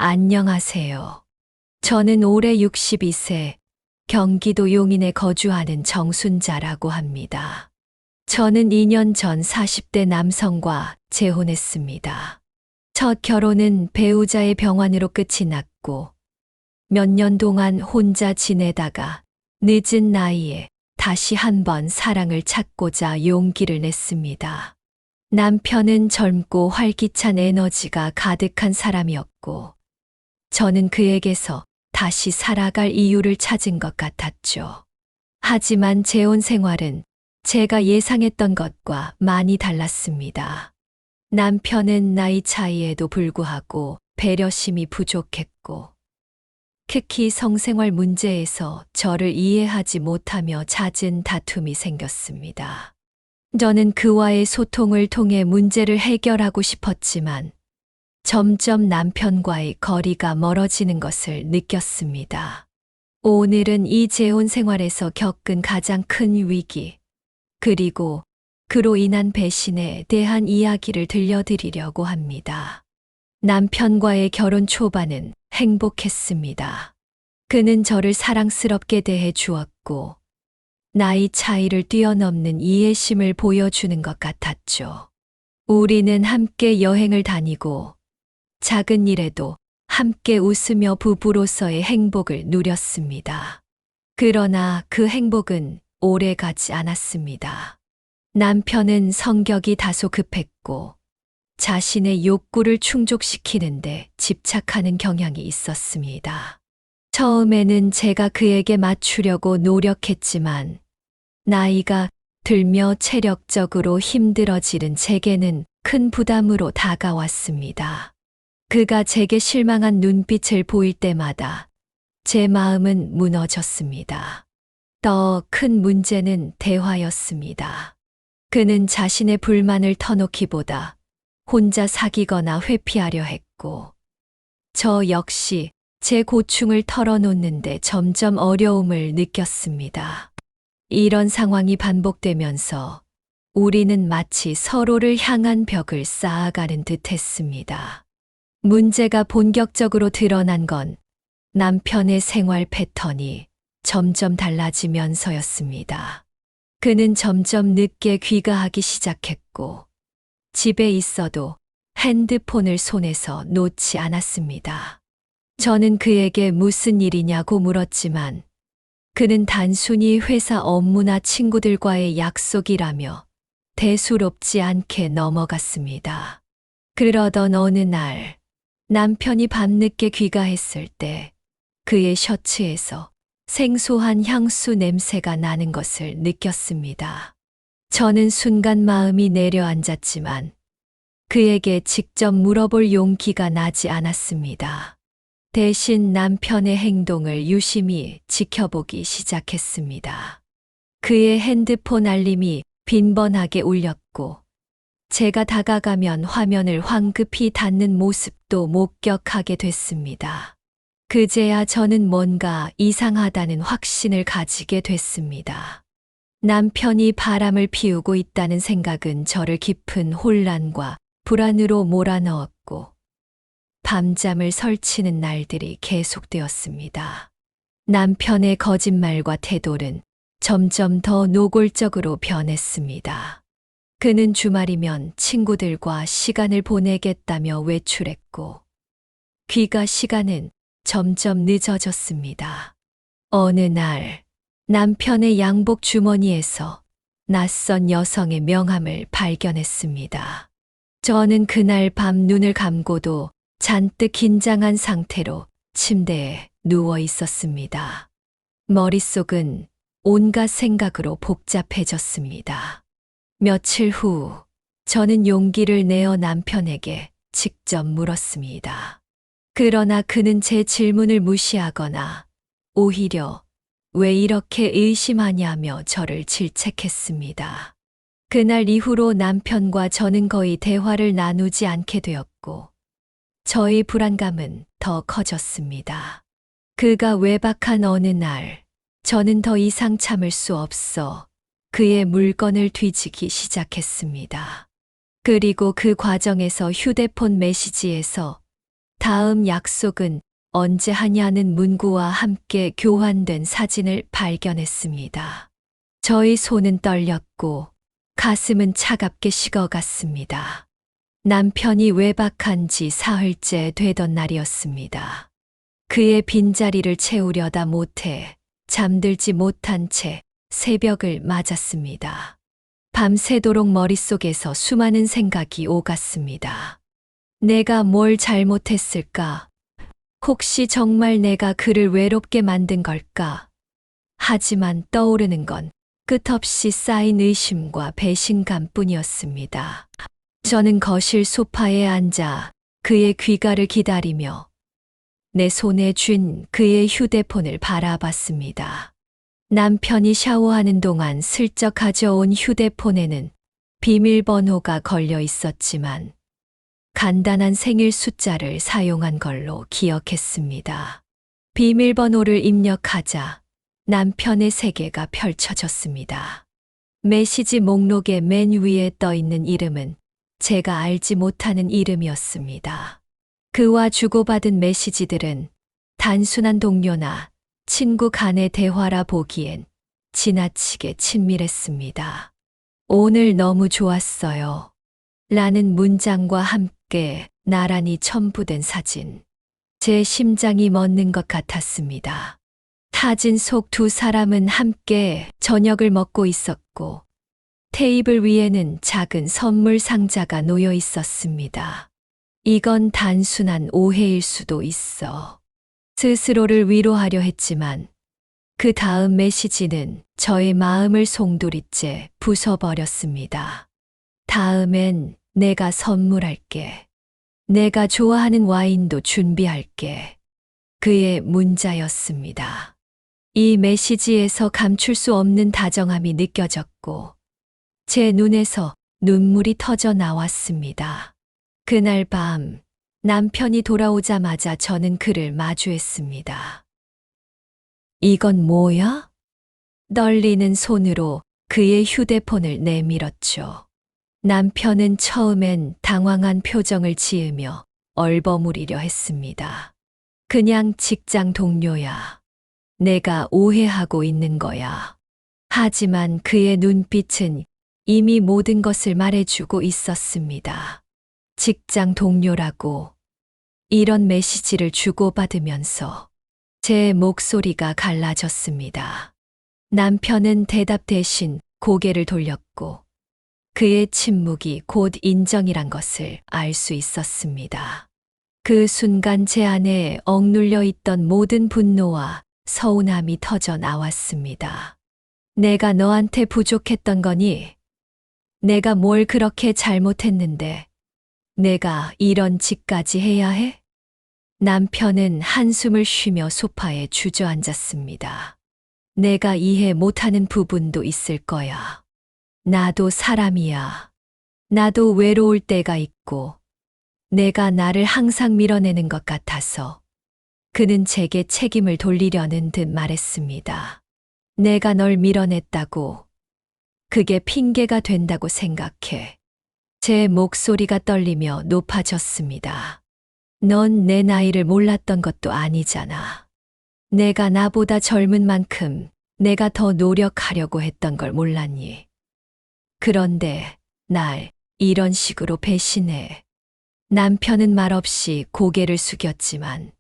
안녕하세요. 저는 올해 62세, 경기도 용인에 거주하는 정순자라고 합니다. 저는 2년 전 40대 남성과 재혼했습니다. 첫 결혼은 배우자의 병환으로 끝이 났고, 몇 년 동안 혼자 지내다가 늦은 나이에 다시 한번 사랑을 찾고자 용기를 냈습니다. 남편은 젊고 활기찬 에너지가 가득한 사람이었고, 저는 그에게서 다시 살아갈 이유를 찾은 것 같았죠. 하지만 재혼 생활은 제가 예상했던 것과 많이 달랐습니다. 남편은 나이 차이에도 불구하고 배려심이 부족했고, 특히 성생활 문제에서 저를 이해하지 못하며 잦은 다툼이 생겼습니다. 저는 그와의 소통을 통해 문제를 해결하고 싶었지만 점점 남편과의 거리가 멀어지는 것을 느꼈습니다. 오늘은 이 재혼 생활에서 겪은 가장 큰 위기, 그리고 그로 인한 배신에 대한 이야기를 들려드리려고 합니다. 남편과의 결혼 초반은 행복했습니다. 그는 저를 사랑스럽게 대해 주었고, 나이 차이를 뛰어넘는 이해심을 보여주는 것 같았죠. 우리는 함께 여행을 다니고, 작은 일에도 함께 웃으며 부부로서의 행복을 누렸습니다. 그러나 그 행복은 오래 가지 않았습니다. 남편은 성격이 다소 급했고, 자신의 욕구를 충족시키는데 집착하는 경향이 있었습니다. 처음에는 제가 그에게 맞추려고 노력했지만, 나이가 들며 체력적으로 힘들어지는 제게는 큰 부담으로 다가왔습니다. 그가 제게 실망한 눈빛을 보일 때마다 제 마음은 무너졌습니다. 더 큰 문제는 대화였습니다. 그는 자신의 불만을 터놓기보다 혼자 사귀거나 회피하려 했고, 저 역시 제 고충을 털어놓는데 점점 어려움을 느꼈습니다. 이런 상황이 반복되면서 우리는 마치 서로를 향한 벽을 쌓아가는 듯 했습니다. 문제가 본격적으로 드러난 건 남편의 생활 패턴이 점점 달라지면서였습니다. 그는 점점 늦게 귀가하기 시작했고, 집에 있어도 핸드폰을 손에서 놓지 않았습니다. 저는 그에게 무슨 일이냐고 물었지만, 그는 단순히 회사 업무나 친구들과의 약속이라며 대수롭지 않게 넘어갔습니다. 그러던 어느 날, 남편이 밤늦게 귀가했을 때 그의 셔츠에서 생소한 향수 냄새가 나는 것을 느꼈습니다. 저는 순간 마음이 내려앉았지만 그에게 직접 물어볼 용기가 나지 않았습니다. 대신 남편의 행동을 유심히 지켜보기 시작했습니다. 그의 핸드폰 알림이 빈번하게 울렸고, 제가 다가가면 화면을 황급히 닫는 모습도 목격하게 됐습니다. 그제야 저는 뭔가 이상하다는 확신을 가지게 됐습니다. 남편이 바람을 피우고 있다는 생각은 저를 깊은 혼란과 불안으로 몰아넣었고, 밤잠을 설치는 날들이 계속되었습니다. 남편의 거짓말과 태도는 점점 더 노골적으로 변했습니다. 그는 주말이면 친구들과 시간을 보내겠다며 외출했고, 귀가 시간은 점점 늦어졌습니다. 어느 날, 남편의 양복 주머니에서 낯선 여성의 명함을 발견했습니다. 저는 그날 밤 눈을 감고도 잔뜩 긴장한 상태로 침대에 누워 있었습니다. 머릿속은 온갖 생각으로 복잡해졌습니다. 며칠 후, 저는 용기를 내어 남편에게 직접 물었습니다. 그러나 그는 제 질문을 무시하거나 오히려 왜 이렇게 의심하냐며 저를 질책했습니다. 그날 이후로 남편과 저는 거의 대화를 나누지 않게 되었고, 저의 불안감은 더 커졌습니다. 그가 외박한 어느 날, 저는 더 이상 참을 수 없어 그의 물건을 뒤지기 시작했습니다. 그리고 그 과정에서 휴대폰 메시지에서 다음 약속은 언제 하냐는 문구와 함께 교환된 사진을 발견했습니다. 저희 손은 떨렸고 가슴은 차갑게 식어갔습니다. 남편이 외박한 지 사흘째 되던 날이었습니다. 그의 빈자리를 채우려다 못해 잠들지 못한 채 새벽을 맞았습니다. 밤새도록 머릿속에서 수많은 생각이 오갔습니다. 내가 뭘 잘못했을까? 혹시 정말 내가 그를 외롭게 만든 걸까? 하지만 떠오르는 건 끝없이 쌓인 의심과 배신감 뿐이었습니다. 저는 거실 소파에 앉아 그의 귀가를 기다리며 내 손에 쥔 그의 휴대폰을 바라봤습니다. 남편이 샤워하는 동안 슬쩍 가져온 휴대폰에는 비밀번호가 걸려 있었지만 간단한 생일 숫자를 사용한 걸로 기억했습니다. 비밀번호를 입력하자 남편의 세계가 펼쳐졌습니다. 메시지 목록의 맨 위에 떠 있는 이름은 제가 알지 못하는 이름이었습니다. 그와 주고받은 메시지들은 단순한 동료나 친구 간의 대화라 보기엔 지나치게 친밀했습니다. 오늘 너무 좋았어요. 라는 문장과 함께 나란히 첨부된 사진. 제 심장이 멎는 것 같았습니다. 사진 속 두 사람은 함께 저녁을 먹고 있었고 테이블 위에는 작은 선물 상자가 놓여 있었습니다. 이건 단순한 오해일 수도 있어. 스스로를 위로하려 했지만 그 다음 메시지는 저의 마음을 송두리째 부숴버렸습니다. 다음엔 내가 선물할게. 내가 좋아하는 와인도 준비할게. 그의 문자였습니다. 이 메시지에서 감출 수 없는 다정함이 느껴졌고 제 눈에서 눈물이 터져 나왔습니다. 그날 밤 남편이 돌아오자마자 저는 그를 마주했습니다. 이건 뭐야? 떨리는 손으로 그의 휴대폰을 내밀었죠. 남편은 처음엔 당황한 표정을 지으며 얼버무리려 했습니다. 그냥 직장 동료야. 내가 오해하고 있는 거야. 하지만 그의 눈빛은 이미 모든 것을 말해주고 있었습니다. 직장 동료라고 이런 메시지를 주고받으면서 제 목소리가 갈라졌습니다. 남편은 대답 대신 고개를 돌렸고 그의 침묵이 곧 인정이란 것을 알 수 있었습니다. 그 순간 제 안에 억눌려 있던 모든 분노와 서운함이 터져 나왔습니다. 내가 너한테 부족했던 거니? 내가 뭘 그렇게 잘못했는데 내가 이런 짓까지 해야 해? 남편은 한숨을 쉬며 소파에 주저앉았습니다. 내가 이해 못하는 부분도 있을 거야. 나도 사람이야. 나도 외로울 때가 있고 내가 나를 항상 밀어내는 것 같아서 그는 제게 책임을 돌리려는 듯 말했습니다. 내가 널 밀어냈다고 그게 핑계가 된다고 생각해. 제 목소리가 떨리며 높아졌습니다. 넌 내 나이를 몰랐던 것도 아니잖아. 내가 나보다 젊은 만큼 내가 더 노력하려고 했던 걸 몰랐니? 그런데 날 이런 식으로 배신해. 남편은 말없이 고개를 숙였지만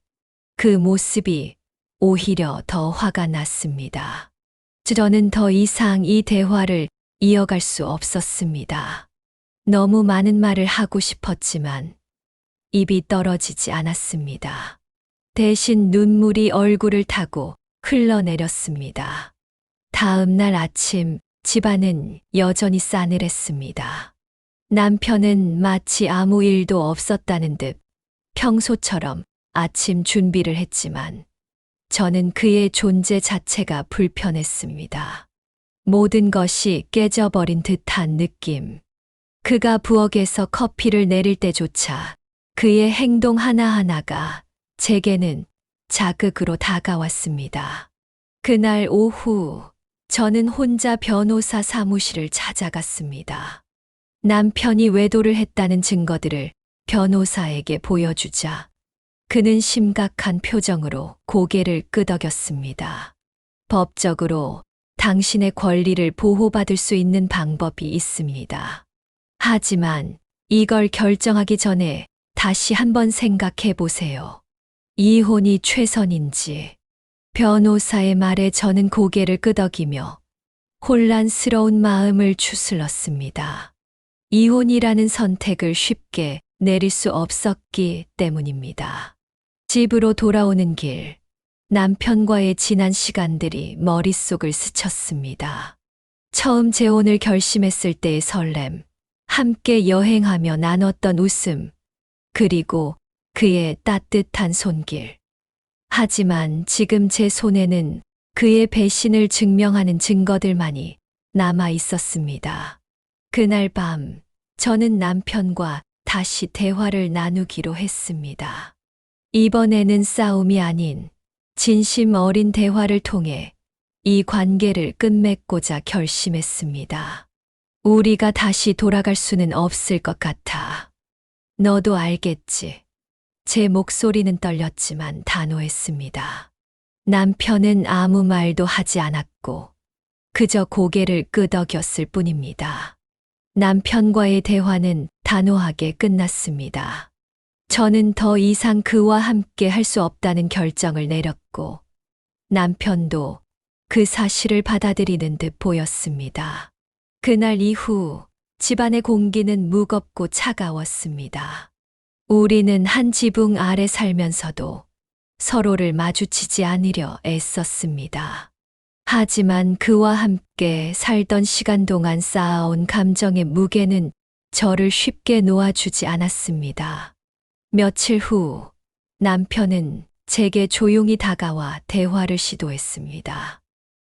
그 모습이 오히려 더 화가 났습니다. 저는 더 이상 이 대화를 이어갈 수 없었습니다. 너무 많은 말을 하고 싶었지만 입이 떨어지지 않았습니다. 대신 눈물이 얼굴을 타고 흘러내렸습니다. 다음 날 아침 집안은 여전히 싸늘했습니다. 남편은 마치 아무 일도 없었다는 듯 평소처럼 아침 준비를 했지만 저는 그의 존재 자체가 불편했습니다. 모든 것이 깨져버린 듯한 느낌. 그가 부엌에서 커피를 내릴 때조차 그의 행동 하나하나가 제게는 자극으로 다가왔습니다. 그날 오후 저는 혼자 변호사 사무실을 찾아갔습니다. 남편이 외도를 했다는 증거들을 변호사에게 보여주자 그는 심각한 표정으로 고개를 끄덕였습니다. 법적으로 당신의 권리를 보호받을 수 있는 방법이 있습니다. 하지만 이걸 결정하기 전에 다시 한번 생각해 보세요. 이혼이 최선인지. 변호사의 말에 저는 고개를 끄덕이며 혼란스러운 마음을 추스렀습니다. 이혼이라는 선택을 쉽게 내릴 수 없었기 때문입니다. 집으로 돌아오는 길, 남편과의 지난 시간들이 머릿속을 스쳤습니다. 처음 재혼을 결심했을 때의 설렘, 함께 여행하며 나눴던 웃음, 그리고 그의 따뜻한 손길. 하지만 지금 제 손에는 그의 배신을 증명하는 증거들만이 남아 있었습니다. 그날 밤, 저는 남편과 다시 대화를 나누기로 했습니다. 이번에는 싸움이 아닌 진심 어린 대화를 통해 이 관계를 끝맺고자 결심했습니다. 우리가 다시 돌아갈 수는 없을 것 같아. 너도 알겠지. 제 목소리는 떨렸지만 단호했습니다. 남편은 아무 말도 하지 않았고 그저 고개를 끄덕였을 뿐입니다. 남편과의 대화는 단호하게 끝났습니다. 저는 더 이상 그와 함께 할 수 없다는 결정을 내렸고 남편도 그 사실을 받아들이는 듯 보였습니다. 그날 이후 집안의 공기는 무겁고 차가웠습니다. 우리는 한 지붕 아래 살면서도 서로를 마주치지 않으려 애썼습니다. 하지만 그와 함께 살던 시간 동안 쌓아온 감정의 무게는 저를 쉽게 놓아주지 않았습니다. 며칠 후 남편은 제게 조용히 다가와 대화를 시도했습니다.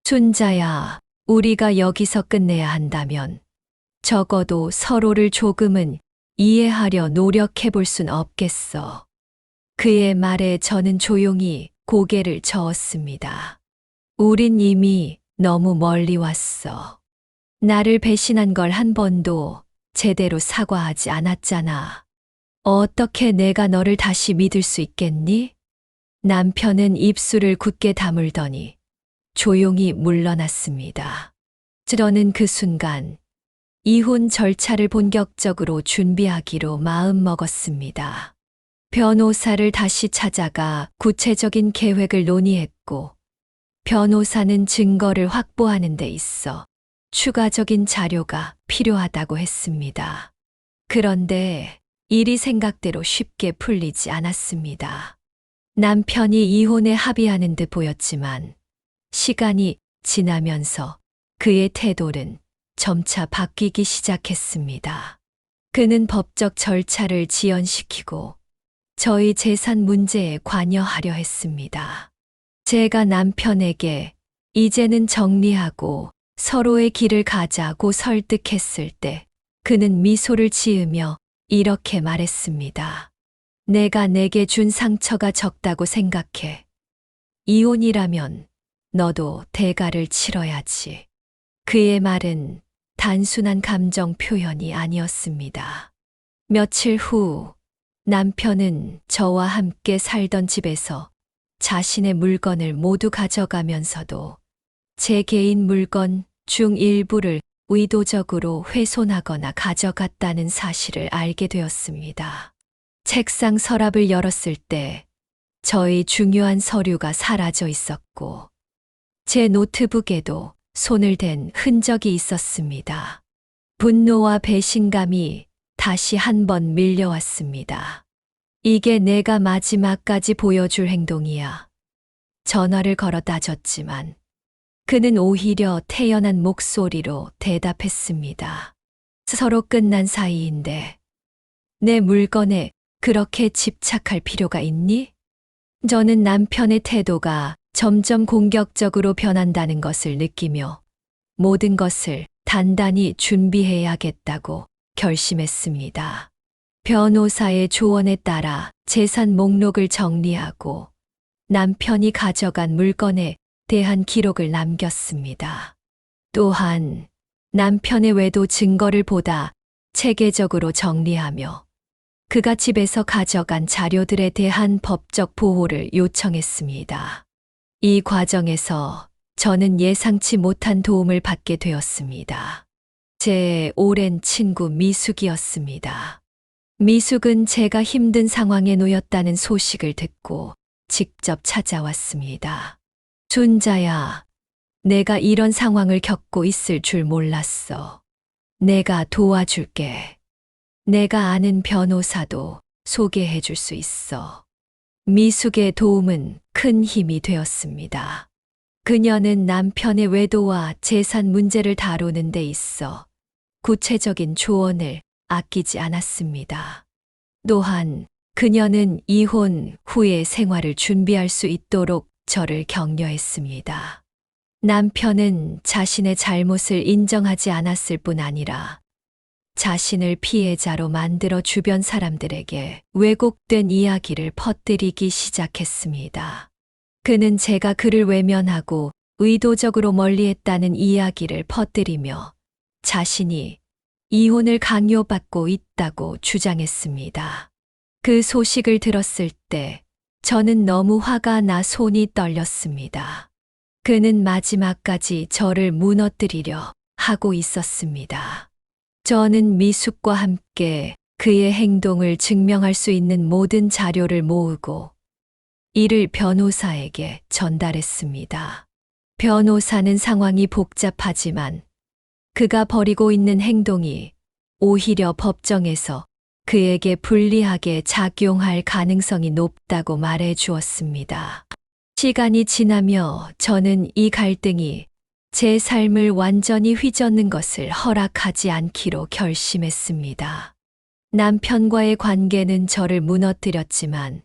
순자야, 우리가 여기서 끝내야 한다면 적어도 서로를 조금은 이해하려 노력해 볼 순 없겠어. 그의 말에 저는 조용히 고개를 저었습니다. 우린 이미 너무 멀리 왔어. 나를 배신한 걸 한 번도 제대로 사과하지 않았잖아. 어떻게 내가 너를 다시 믿을 수 있겠니? 남편은 입술을 굳게 다물더니 조용히 물러났습니다. 저는 그 순간 이혼 절차를 본격적으로 준비하기로 마음먹었습니다. 변호사를 다시 찾아가 구체적인 계획을 논의했고, 변호사는 증거를 확보하는 데 있어 추가적인 자료가 필요하다고 했습니다. 그런데 일이 생각대로 쉽게 풀리지 않았습니다. 남편이 이혼에 합의하는 듯 보였지만 시간이 지나면서 그의 태도는 점차 바뀌기 시작했습니다. 그는 법적 절차를 지연시키고 저희 재산 문제에 관여하려 했습니다. 제가 남편에게 이제는 정리하고 서로의 길을 가자고 설득했을 때 그는 미소를 지으며 이렇게 말했습니다. 내가 내게 준 상처가 적다고 생각해. 이혼이라면 너도 대가를 치러야지. 그의 말은 단순한 감정 표현이 아니었습니다. 며칠 후 남편은 저와 함께 살던 집에서 자신의 물건을 모두 가져가면서도 제 개인 물건 중 일부를 의도적으로 훼손하거나 가져갔다는 사실을 알게 되었습니다. 책상 서랍을 열었을 때 저희 중요한 서류가 사라져 있었고 제 노트북에도 손을 댄 흔적이 있었습니다. 분노와 배신감이 다시 한 번 밀려왔습니다. 이게 내가 마지막까지 보여줄 행동이야. 전화를 걸어 따졌지만 그는 오히려 태연한 목소리로 대답했습니다. 서로 끝난 사이인데 내 물건에 그렇게 집착할 필요가 있니? 저는 남편의 태도가 점점 공격적으로 변한다는 것을 느끼며 모든 것을 단단히 준비해야겠다고 결심했습니다. 변호사의 조언에 따라 재산 목록을 정리하고 남편이 가져간 물건에 대한 기록을 남겼습니다. 또한 남편의 외도 증거를 보다 체계적으로 정리하며 그가 집에서 가져간 자료들에 대한 법적 보호를 요청했습니다. 이 과정에서 저는 예상치 못한 도움을 받게 되었습니다. 제 오랜 친구 미숙이었습니다. 미숙은 제가 힘든 상황에 놓였다는 소식을 듣고 직접 찾아왔습니다. 준자야, 내가 이런 상황을 겪고 있을 줄 몰랐어. 내가 도와줄게. 내가 아는 변호사도 소개해 줄 수 있어. 미숙의 도움은 큰 힘이 되었습니다. 그녀는 남편의 외도와 재산 문제를 다루는 데 있어 구체적인 조언을 아끼지 않았습니다. 또한 그녀는 이혼 후의 생활을 준비할 수 있도록 저를 격려했습니다. 남편은 자신의 잘못을 인정하지 않았을 뿐 아니라 자신을 피해자로 만들어 주변 사람들에게 왜곡된 이야기를 퍼뜨리기 시작했습니다. 그는 제가 그를 외면하고 의도적으로 멀리했다는 이야기를 퍼뜨리며 자신이 이혼을 강요받고 있다고 주장했습니다. 그 소식을 들었을 때 저는 너무 화가 나 손이 떨렸습니다. 그는 마지막까지 저를 무너뜨리려 하고 있었습니다. 저는 미숙과 함께 그의 행동을 증명할 수 있는 모든 자료를 모으고 이를 변호사에게 전달했습니다. 변호사는 상황이 복잡하지만 그가 벌이고 있는 행동이 오히려 법정에서 그에게 불리하게 작용할 가능성이 높다고 말해 주었습니다. 시간이 지나며 저는 이 갈등이 제 삶을 완전히 휘젓는 것을 허락하지 않기로 결심했습니다. 남편과의 관계는 저를 무너뜨렸지만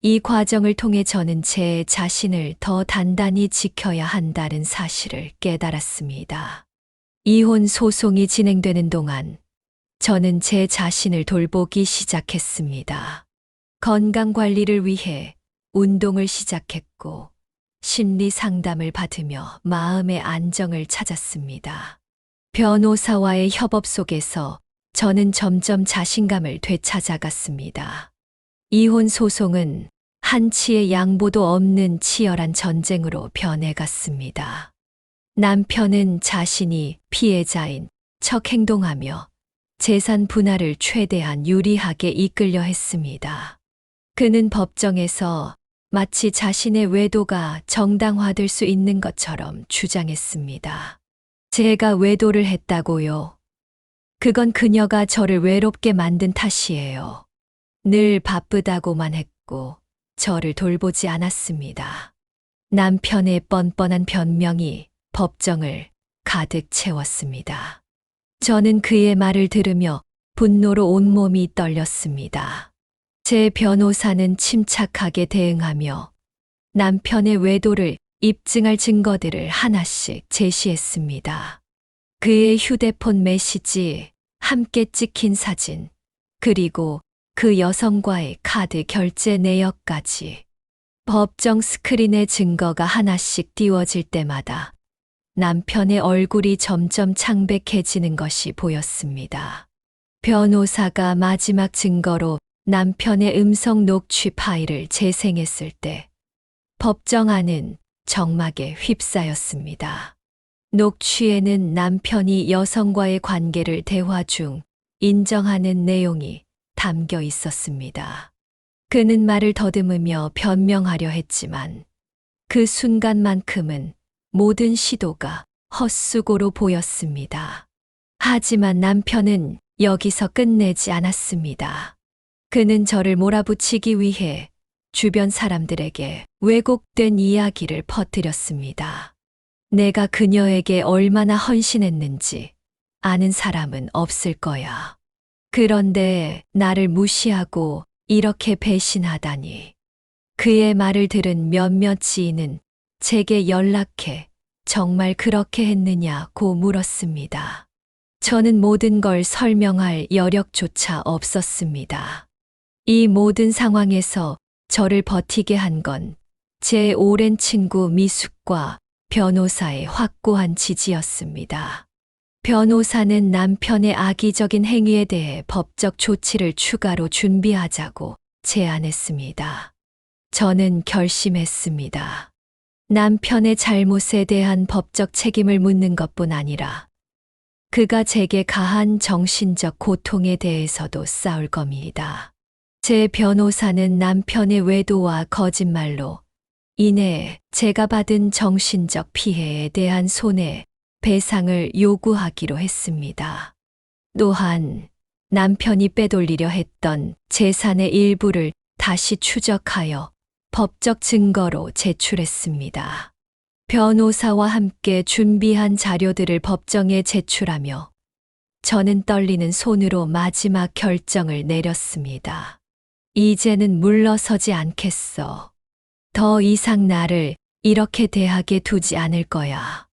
이 과정을 통해 저는 제 자신을 더 단단히 지켜야 한다는 사실을 깨달았습니다. 이혼 소송이 진행되는 동안 저는 제 자신을 돌보기 시작했습니다. 건강 관리를 위해 운동을 시작했고 심리 상담을 받으며 마음의 안정을 찾았습니다. 변호사와의 협업 속에서 저는 점점 자신감을 되찾아갔습니다. 이혼 소송은 한치의 양보도 없는 치열한 전쟁으로 변해갔습니다. 남편은 자신이 피해자인 척 행동하며 재산 분할을 최대한 유리하게 이끌려 했습니다. 그는 법정에서 마치 자신의 외도가 정당화될 수 있는 것처럼 주장했습니다. 제가 외도를 했다고요? 그건 그녀가 저를 외롭게 만든 탓이에요. 늘 바쁘다고만 했고 저를 돌보지 않았습니다. 남편의 뻔뻔한 변명이 법정을 가득 채웠습니다. 저는 그의 말을 들으며 분노로 온몸이 떨렸습니다. 제 변호사는 침착하게 대응하며 남편의 외도를 입증할 증거들을 하나씩 제시했습니다. 그의 휴대폰 메시지, 함께 찍힌 사진, 그리고 그 여성과의 카드 결제 내역까지. 법정 스크린에 증거가 하나씩 띄워질 때마다 남편의 얼굴이 점점 창백해지는 것이 보였습니다. 변호사가 마지막 증거로 남편의 음성 녹취 파일을 재생했을 때 법정 안은 정막에 휩싸였습니다. 녹취에는 남편이 여성과의 관계를 대화 중 인정하는 내용이 담겨 있었습니다. 그는 말을 더듬으며 변명하려 했지만 그 순간만큼은 모든 시도가 헛수고로 보였습니다. 하지만 남편은 여기서 끝내지 않았습니다. 그는 저를 몰아붙이기 위해 주변 사람들에게 왜곡된 이야기를 퍼뜨렸습니다. 내가 그녀에게 얼마나 헌신했는지 아는 사람은 없을 거야. 그런데 나를 무시하고 이렇게 배신하다니. 그의 말을 들은 몇몇 지인은 제게 연락해 정말 그렇게 했느냐고 물었습니다. 저는 모든 걸 설명할 여력조차 없었습니다. 이 모든 상황에서 저를 버티게 한 건 제 오랜 친구 미숙과 변호사의 확고한 지지였습니다. 변호사는 남편의 악의적인 행위에 대해 법적 조치를 추가로 준비하자고 제안했습니다. 저는 결심했습니다. 남편의 잘못에 대한 법적 책임을 묻는 것뿐 아니라 그가 제게 가한 정신적 고통에 대해서도 싸울 겁니다. 제 변호사는 남편의 외도와 거짓말로 인해 제가 받은 정신적 피해에 대한 손해, 배상을 요구하기로 했습니다. 또한 남편이 빼돌리려 했던 재산의 일부를 다시 추적하여 법적 증거로 제출했습니다. 변호사와 함께 준비한 자료들을 법정에 제출하며 저는 떨리는 손으로 마지막 결정을 내렸습니다. 이제는 물러서지 않겠어. 더 이상 나를 이렇게 대하게 두지 않을 거야.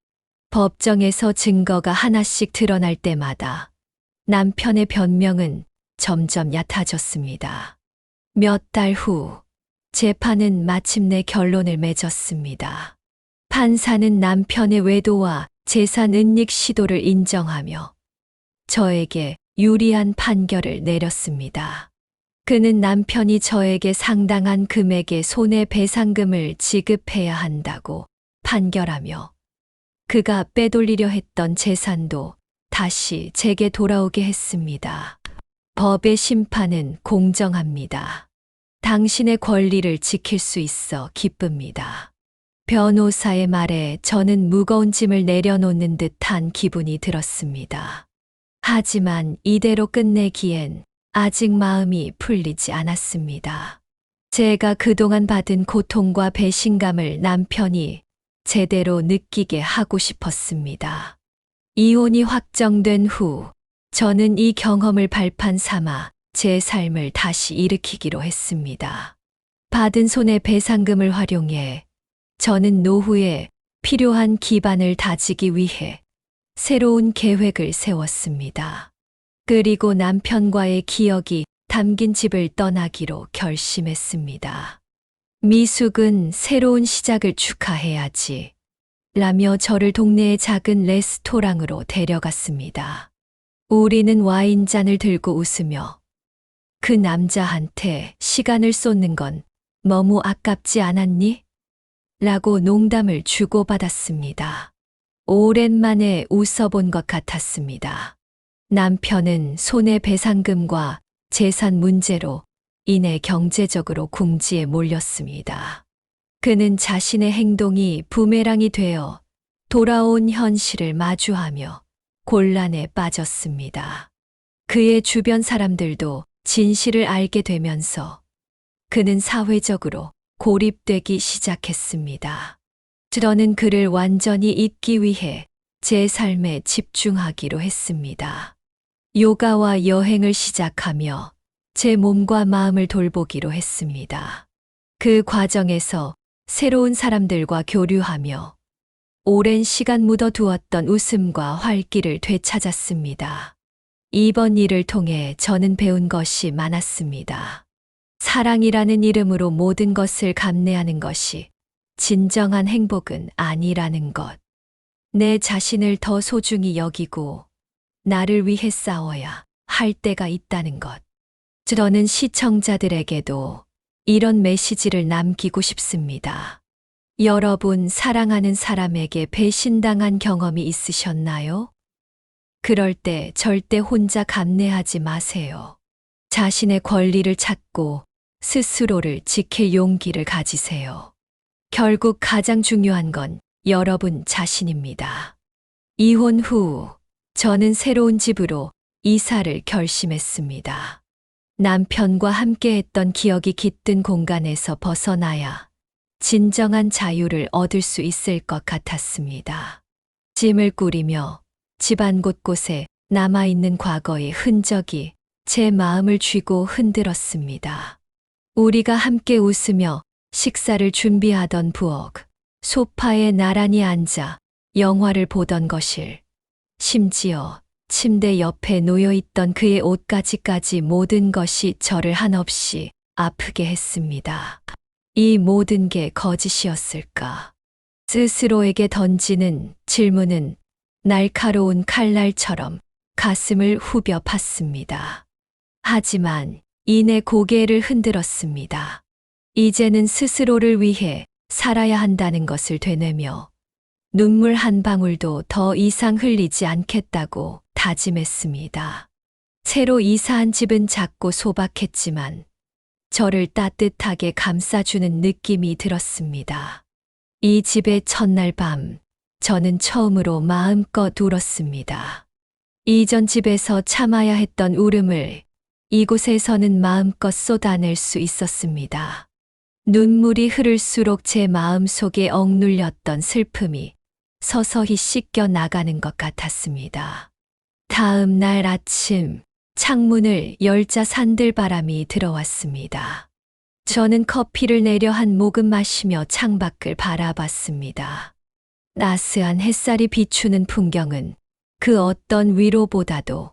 법정에서 증거가 하나씩 드러날 때마다 남편의 변명은 점점 얕아졌습니다. 몇 달 후, 재판은 마침내 결론을 맺었습니다. 판사는 남편의 외도와 재산 은닉 시도를 인정하며 저에게 유리한 판결을 내렸습니다. 그는 남편이 저에게 상당한 금액의 손해배상금을 지급해야 한다고 판결하며 그가 빼돌리려 했던 재산도 다시 제게 돌아오게 했습니다. 법의 심판은 공정합니다. 당신의 권리를 지킬 수 있어 기쁩니다. 변호사의 말에 저는 무거운 짐을 내려놓는 듯한 기분이 들었습니다. 하지만 이대로 끝내기엔 아직 마음이 풀리지 않았습니다. 제가 그동안 받은 고통과 배신감을 남편이 제대로 느끼게 하고 싶었습니다. 이혼이 확정된 후 저는 이 경험을 발판 삼아 제 삶을 다시 일으키기로 했습니다. 받은 손해배상금을 활용해 저는 노후에 필요한 기반을 다지기 위해 새로운 계획을 세웠습니다. 그리고 남편과의 기억이 담긴 집을 떠나기로 결심했습니다. 미숙은 새로운 시작을 축하해야지 라며 저를 동네의 작은 레스토랑으로 데려갔습니다. 우리는 와인잔을 들고 웃으며 그 남자한테 시간을 쏟는 건 너무 아깝지 않았니? 라고 농담을 주고받았습니다. 오랜만에 웃어본 것 같았습니다. 남편은 손해배상금과 재산 문제로 인해 경제적으로 궁지에 몰렸습니다. 그는 자신의 행동이 부메랑이 되어 돌아온 현실을 마주하며 곤란에 빠졌습니다. 그의 주변 사람들도 진실을 알게 되면서 그는 사회적으로 고립되기 시작했습니다. 저는 그를 완전히 잊기 위해 제 삶에 집중하기로 했습니다. 요가와 여행을 시작하며 제 몸과 마음을 돌보기로 했습니다. 그 과정에서 새로운 사람들과 교류하며 오랜 시간 묻어두었던 웃음과 활기를 되찾았습니다. 이번 일을 통해 저는 배운 것이 많았습니다. 사랑이라는 이름으로 모든 것을 감내하는 것이 진정한 행복은 아니라는 것. 내 자신을 더 소중히 여기고 나를 위해 싸워야 할 때가 있다는 것. 저는 시청자들에게도 이런 메시지를 남기고 싶습니다. 여러분 사랑하는 사람에게 배신당한 경험이 있으셨나요? 그럴 때 절대 혼자 감내하지 마세요. 자신의 권리를 찾고 스스로를 지킬 용기를 가지세요. 결국 가장 중요한 건 여러분 자신입니다. 이혼 후 저는 새로운 집으로 이사를 결심했습니다. 남편과 함께했던 기억이 깃든 공간에서 벗어나야 진정한 자유를 얻을 수 있을 것 같았습니다. 짐을 꾸리며 집안 곳곳에 남아있는 과거의 흔적이 제 마음을 쥐고 흔들었습니다. 우리가 함께 웃으며 식사를 준비하던 부엌, 소파에 나란히 앉아 영화를 보던 거실, 심지어 침대 옆에 놓여있던 그의 옷가지까지 모든 것이 저를 한없이 아프게 했습니다. 이 모든 게 거짓이었을까? 스스로에게 던지는 질문은 날카로운 칼날처럼 가슴을 후벼 팠습니다. 하지만 이내 고개를 흔들었습니다. 이제는 스스로를 위해 살아야 한다는 것을 되뇌며 눈물 한 방울도 더 이상 흘리지 않겠다고 다짐했습니다. 새로 이사한 집은 작고 소박했지만 저를 따뜻하게 감싸주는 느낌이 들었습니다. 이 집의 첫날 밤, 저는 처음으로 마음껏 울었습니다. 이전 집에서 참아야 했던 울음을 이곳에서는 마음껏 쏟아낼 수 있었습니다. 눈물이 흐를수록 제 마음 속에 억눌렸던 슬픔이 서서히 씻겨 나가는 것 같았습니다. 다음 날 아침, 창문을 열자 산들바람이 들어왔습니다. 저는 커피를 내려 한 모금 마시며 창밖을 바라봤습니다. 따스한 햇살이 비추는 풍경은 그 어떤 위로보다도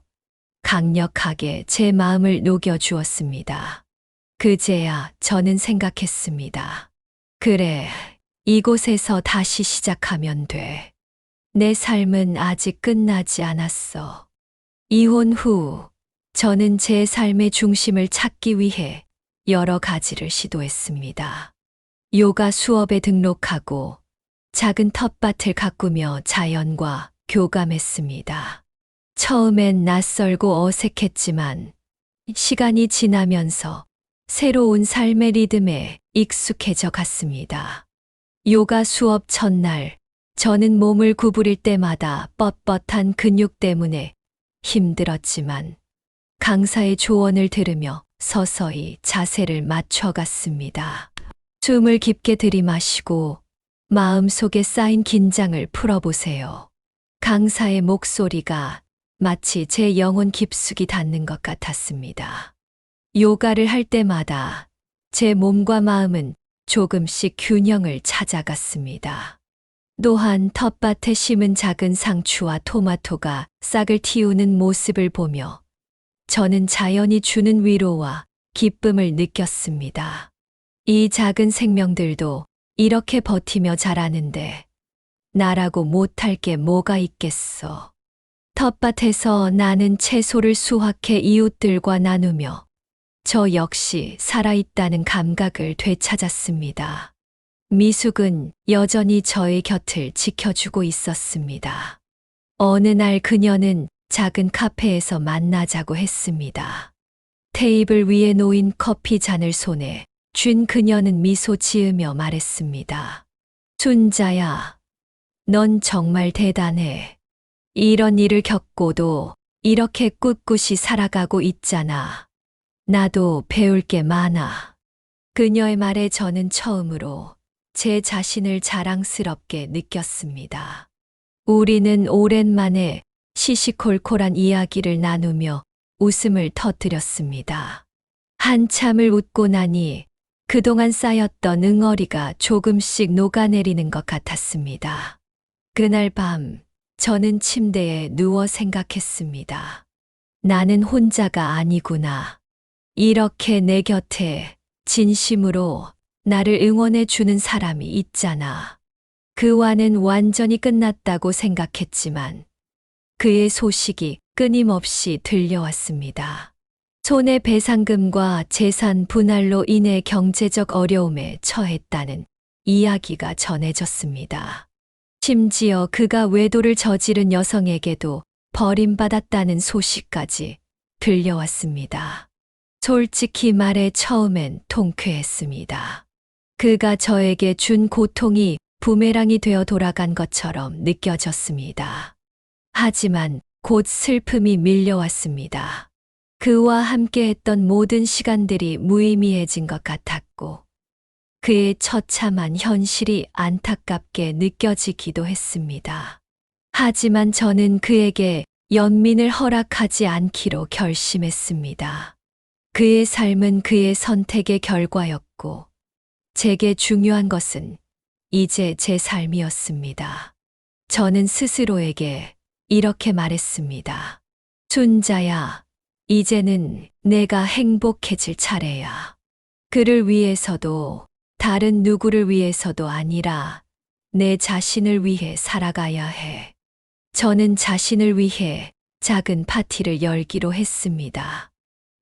강력하게 제 마음을 녹여주었습니다. 그제야 저는 생각했습니다. 그래, 이곳에서 다시 시작하면 돼. 내 삶은 아직 끝나지 않았어. 이혼 후, 저는 제 삶의 중심을 찾기 위해 여러 가지를 시도했습니다. 요가 수업에 등록하고 작은 텃밭을 가꾸며 자연과 교감했습니다. 처음엔 낯설고 어색했지만 시간이 지나면서 새로운 삶의 리듬에 익숙해져 갔습니다. 요가 수업 첫날, 저는 몸을 구부릴 때마다 뻣뻣한 근육 때문에 힘들었지만 강사의 조언을 들으며 서서히 자세를 맞춰갔습니다. 숨을 깊게 들이마시고 마음속에 쌓인 긴장을 풀어보세요. 강사의 목소리가 마치 제 영혼 깊숙이 닿는 것 같았습니다. 요가를 할 때마다 제 몸과 마음은 조금씩 균형을 찾아갔습니다. 또한 텃밭에 심은 작은 상추와 토마토가 싹을 틔우는 모습을 보며 저는 자연이 주는 위로와 기쁨을 느꼈습니다. 이 작은 생명들도 이렇게 버티며 자라는데 나라고 못할 게 뭐가 있겠어. 텃밭에서 나는 채소를 수확해 이웃들과 나누며 저 역시 살아있다는 감각을 되찾았습니다. 미숙은 여전히 저의 곁을 지켜주고 있었습니다. 어느 날 그녀는 작은 카페에서 만나자고 했습니다. 테이블 위에 놓인 커피 잔을 손에 쥔 그녀는 미소 지으며 말했습니다. 순자야, 넌 정말 대단해. 이런 일을 겪고도 이렇게 꿋꿋이 살아가고 있잖아. 나도 배울 게 많아. 그녀의 말에 저는 처음으로 제 자신을 자랑스럽게 느꼈습니다. 우리는 오랜만에 시시콜콜한 이야기를 나누며 웃음을 터뜨렸습니다. 한참을 웃고 나니 그동안 쌓였던 응어리가 조금씩 녹아내리는 것 같았습니다. 그날 밤, 저는 침대에 누워 생각했습니다. 나는 혼자가 아니구나. 이렇게 내 곁에 진심으로 나를 응원해 주는 사람이 있잖아. 그와는 완전히 끝났다고 생각했지만 그의 소식이 끊임없이 들려왔습니다. 손해 배상금과 재산 분할로 인해 경제적 어려움에 처했다는 이야기가 전해졌습니다. 심지어 그가 외도를 저지른 여성에게도 버림받았다는 소식까지 들려왔습니다. 솔직히 말해 처음엔 통쾌했습니다. 그가 저에게 준 고통이 부메랑이 되어 돌아간 것처럼 느껴졌습니다. 하지만 곧 슬픔이 밀려왔습니다. 그와 함께했던 모든 시간들이 무의미해진 것 같았고 그의 처참한 현실이 안타깝게 느껴지기도 했습니다. 하지만 저는 그에게 연민을 허락하지 않기로 결심했습니다. 그의 삶은 그의 선택의 결과였고 제게 중요한 것은 이제 제 삶이었습니다. 저는 스스로에게 이렇게 말했습니다. 순자야, 이제는 내가 행복해질 차례야. 그를 위해서도 다른 누구를 위해서도 아니라 내 자신을 위해 살아가야 해. 저는 자신을 위해 작은 파티를 열기로 했습니다.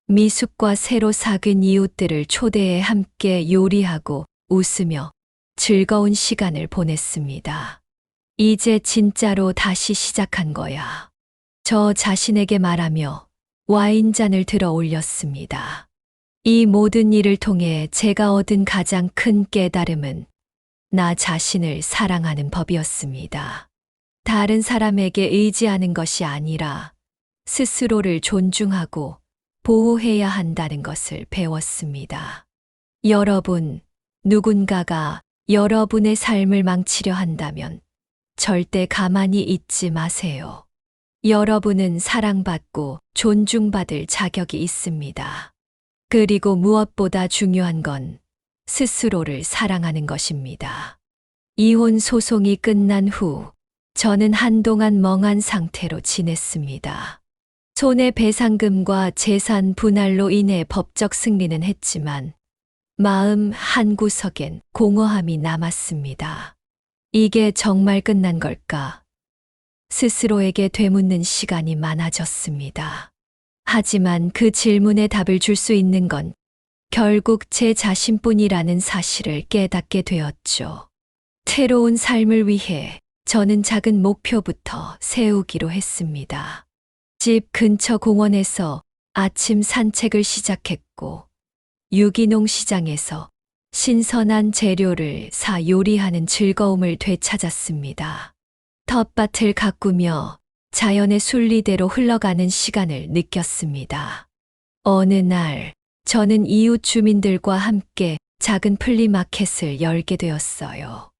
미숙과 새로 사귄 이웃들을 초대해 함께 요리하고 웃으며 즐거운 시간을 보냈습니다. 이제 진짜로 다시 시작한 거야. 저 자신에게 말하며 와인잔을 들어 올렸습니다. 이 모든 일을 통해 제가 얻은 가장 큰 깨달음은 나 자신을 사랑하는 법이었습니다. 다른 사람에게 의지하는 것이 아니라 스스로를 존중하고 보호해야 한다는 것을 배웠습니다. 여러분, 누군가가 여러분의 삶을 망치려 한다면 절대 가만히 있지 마세요. 여러분은 사랑받고 존중받을 자격이 있습니다. 그리고 무엇보다 중요한 건 스스로를 사랑하는 것입니다. 이혼 소송이 끝난 후 저는 한동안 멍한 상태로 지냈습니다. 손해배상금과 재산 분할로 인해 법적 승리는 했지만 마음 한구석엔 공허함이 남았습니다. 이게 정말 끝난 걸까? 스스로에게 되묻는 시간이 많아졌습니다. 하지만 그 질문에 답을 줄 수 있는 건 결국 제 자신뿐이라는 사실을 깨닫게 되었죠. 새로운 삶을 위해 저는 작은 목표부터 세우기로 했습니다. 집 근처 공원에서 아침 산책을 시작했고, 유기농 시장에서 신선한 재료를 사 요리하는 즐거움을 되찾았습니다. 텃밭을 가꾸며 자연의 순리대로 흘러가는 시간을 느꼈습니다. 어느 날 저는 이웃 주민들과 함께 작은 플리마켓을 열게 되었어요.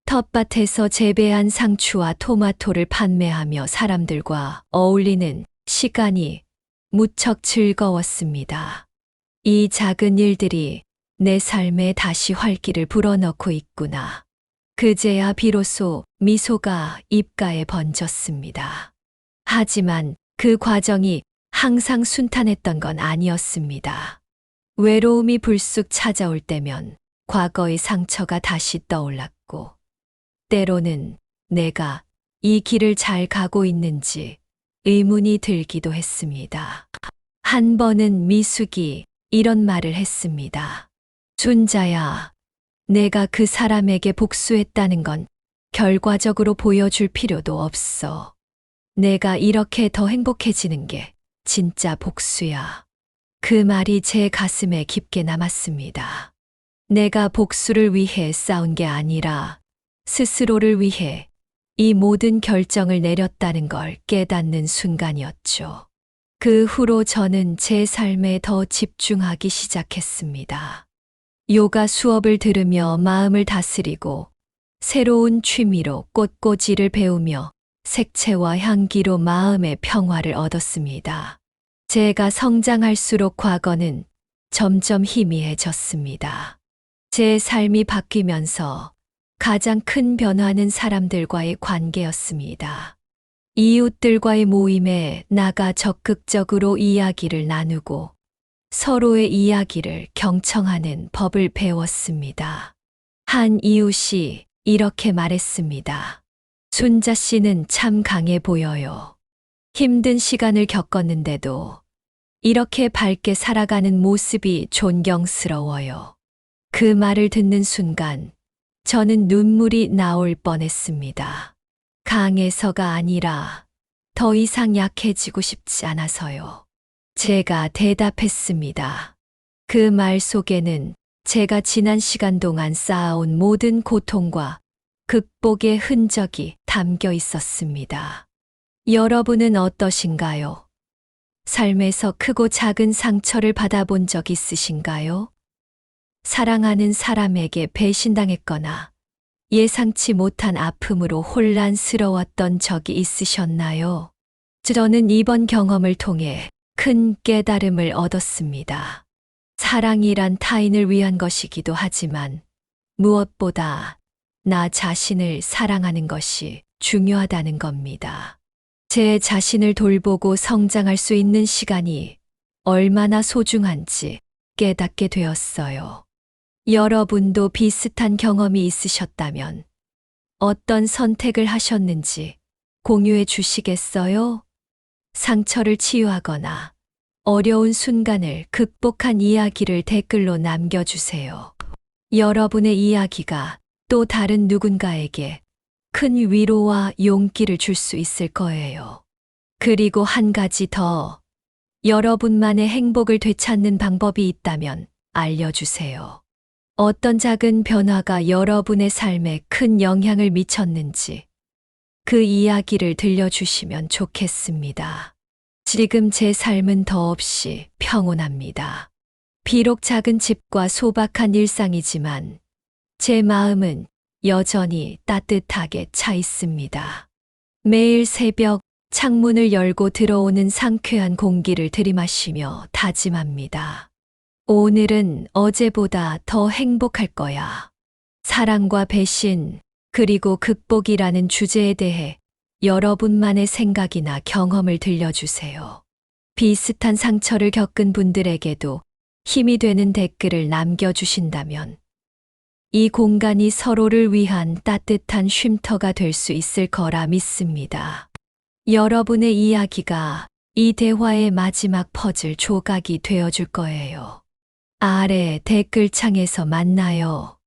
텃밭에서 재배한 상추와 토마토를 판매하며 사람들과 어울리는 시간이 무척 즐거웠습니다. 이 작은 일들이 내 삶에 다시 활기를 불어넣고 있구나. 그제야 비로소 미소가 입가에 번졌습니다. 하지만 그 과정이 항상 순탄했던 건 아니었습니다. 외로움이 불쑥 찾아올 때면 과거의 상처가 다시 떠올랐고, 때로는 내가 이 길을 잘 가고 있는지 의문이 들기도 했습니다. 한 번은 미숙이 이런 말을 했습니다. 순자야, 내가 그 사람에게 복수했다는 건 결과적으로 보여줄 필요도 없어. 내가 이렇게 더 행복해지는 게 진짜 복수야. 그 말이 제 가슴에 깊게 남았습니다. 내가 복수를 위해 싸운 게 아니라 스스로를 위해 이 모든 결정을 내렸다는 걸 깨닫는 순간이었죠. 그 후로 저는 제 삶에 더 집중하기 시작했습니다. 요가 수업을 들으며 마음을 다스리고, 새로운 취미로 꽃꽂이를 배우며 색채와 향기로 마음의 평화를 얻었습니다. 제가 성장할수록 과거는 점점 희미해졌습니다. 제 삶이 바뀌면서 가장 큰 변화는 사람들과의 관계였습니다. 이웃들과의 모임에 나가 적극적으로 이야기를 나누고 서로의 이야기를 경청하는 법을 배웠습니다. 한 이웃이 이렇게 말했습니다. 순자 씨는 참 강해 보여요. 힘든 시간을 겪었는데도 이렇게 밝게 살아가는 모습이 존경스러워요. 그 말을 듣는 순간 저는 눈물이 나올 뻔했습니다. 강해서가 아니라 더 이상 약해지고 싶지 않아서요. 제가 대답했습니다. 그 말 속에는 제가 지난 시간 동안 쌓아온 모든 고통과 극복의 흔적이 담겨 있었습니다. 여러분은 어떠신가요? 삶에서 크고 작은 상처를 받아본 적 있으신가요? 사랑하는 사람에게 배신당했거나 예상치 못한 아픔으로 혼란스러웠던 적이 있으셨나요? 저는 이번 경험을 통해 큰 깨달음을 얻었습니다. 사랑이란 타인을 위한 것이기도 하지만 무엇보다 나 자신을 사랑하는 것이 중요하다는 겁니다. 제 자신을 돌보고 성장할 수 있는 시간이 얼마나 소중한지 깨닫게 되었어요. 여러분도 비슷한 경험이 있으셨다면 어떤 선택을 하셨는지 공유해 주시겠어요? 상처를 치유하거나 어려운 순간을 극복한 이야기를 댓글로 남겨주세요. 여러분의 이야기가 또 다른 누군가에게 큰 위로와 용기를 줄 수 있을 거예요. 그리고 한 가지 더, 여러분만의 행복을 되찾는 방법이 있다면 알려주세요. 어떤 작은 변화가 여러분의 삶에 큰 영향을 미쳤는지 그 이야기를 들려주시면 좋겠습니다. 지금 제 삶은 더없이 평온합니다. 비록 작은 집과 소박한 일상이지만 제 마음은 여전히 따뜻하게 차 있습니다. 매일 새벽 창문을 열고 들어오는 상쾌한 공기를 들이마시며 다짐합니다. 오늘은 어제보다 더 행복할 거야. 사랑과 배신, 그리고 극복이라는 주제에 대해 여러분만의 생각이나 경험을 들려주세요. 비슷한 상처를 겪은 분들에게도 힘이 되는 댓글을 남겨주신다면 이 공간이 서로를 위한 따뜻한 쉼터가 될 수 있을 거라 믿습니다. 여러분의 이야기가 이 대화의 마지막 퍼즐 조각이 되어줄 거예요. 아래 댓글창에서 만나요.